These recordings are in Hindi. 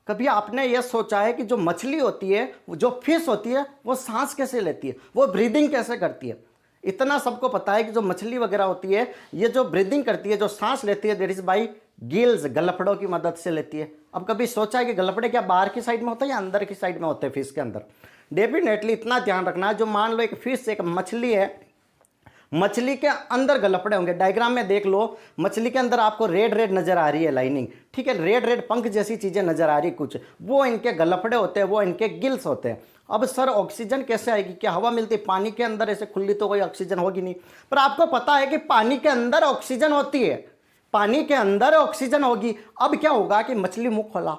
कभी आपने यह सोचा है कि जो मछली होती है, जो फिश होती है, वो सांस कैसे लेती है, वो ब्रीदिंग कैसे करती है? इतना सबको पता है कि जो मछली वगैरह होती है, ये जो ब्रीदिंग करती है, जो सांस लेती है, दैट इज बाई गिल्स, गलफड़ों की मदद से लेती है। अब कभी सोचा है कि गलफड़े क्या बाहर की साइड में होते हैं या अंदर की साइड में होते हैं फिश के अंदर? डेफिनेटली इतना ध्यान रखना है, जो मान लो एक फिश, एक मछली है, मछली के अंदर गलफड़े होंगे। डायग्राम में देख लो, मछली के अंदर आपको रेड रेड नजर आ रही है लाइनिंग, ठीक है, रेड रेड पंख जैसी चीजें नजर आ रही कुछ, वो इनके गलफड़े होते हैं, वो इनके गिल्स होते हैं। अब सर ऑक्सीजन कैसे आएगी? क्या हवा मिलती है? पानी के अंदर ऐसे खुली तो कोई ऑक्सीजन होगी नहीं। पर आपको पता है कि पानी के अंदर ऑक्सीजन होती है, पानी के अंदर ऑक्सीजन होगी। अब क्या होगा कि मछली मुंह खोला,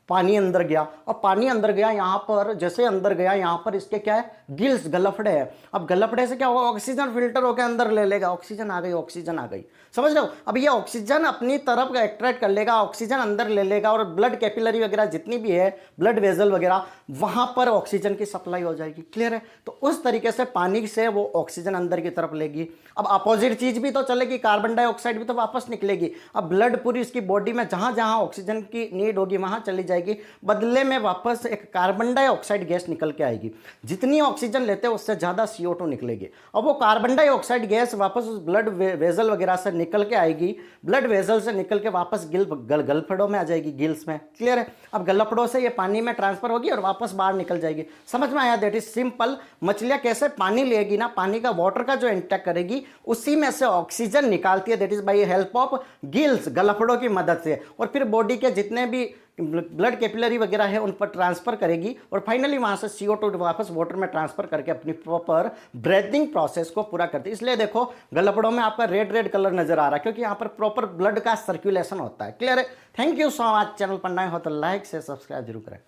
पानी अंदर गया, और पानी अंदर गया, यहां पर जैसे अंदर गया, यहां पर इसके क्या है, गिल्स, गलफड़े है। अब गलफड़े से क्या होगा, ऑक्सीजन फिल्टर होकर अंदर ले लेगा, ऑक्सीजन आ गई, ऑक्सीजन आ गई, समझ रहे हो? अब ये ऑक्सीजन अपनी तरफ अट्रैक्ट कर लेगा, ऑक्सीजन अंदर ले लेगा, और ब्लड कैपिलरी वगैरह जितनी भी है, ब्लड वेजल वगैरह, वहां पर ऑक्सीजन की सप्लाई हो जाएगी। क्लियर है? तो उस तरीके से पानी से वो ऑक्सीजन अंदर की तरफ लेगी। अब अपोजिट चीज भी तो चलेगी, कार्बन डाइऑक्साइड भी तो वापस निकलेगी। अब ब्लड पूरी इसकी बॉडी में जहां जहां ऑक्सीजन की नीड होगी वहां चली जाएगी, बदले में वापस एक कार्बन डाइऑक्साइड गैस निकल के आएगी। जितनी ऑक्सीजन लेते हैं उससे ज्यादा CO2 निकलेगी। अब वो कार्बन डाइऑक्साइड गैस वापस उस ब्लड वेजल वगैरह से निकल के आएगी, ब्लड वेजल से निकल के वापस गलफड़ों में आ जाएगी, गिल्स में। क्लियर है? अब गलफड़ों से ये पानी में ट्रांसफर होगी और वापस बाहर निकल जाएगी। समझ में आया? That is simple. मछलियां कैसे पानी लेगी ना, पानी का वाटर का जो इंटेक करेगी, उसी में से ऑक्सीजन निकालती है, that is by help of gills, गलफड़ों की मदद से, और फिर बॉडी के जितने भी ब्लड कैपिलरी वगैरह है उन पर ट्रांसफर करेगी, और फाइनली वहां से CO2 वापस वाटर में ट्रांसफर करके अपनी प्रॉपर ब्रीथिंग प्रोसेस को पूरा करती है। इसलिए देखो गलफड़ों में आपका रेड रेड कलर नजर आ रहा है, क्योंकि यहाँ पर प्रॉपर ब्लड का सर्कुलेशन होता है। क्लियर है? Thank you so much. Channel पर नए हो तो लाइक से सब्सक्राइब जरूर करें।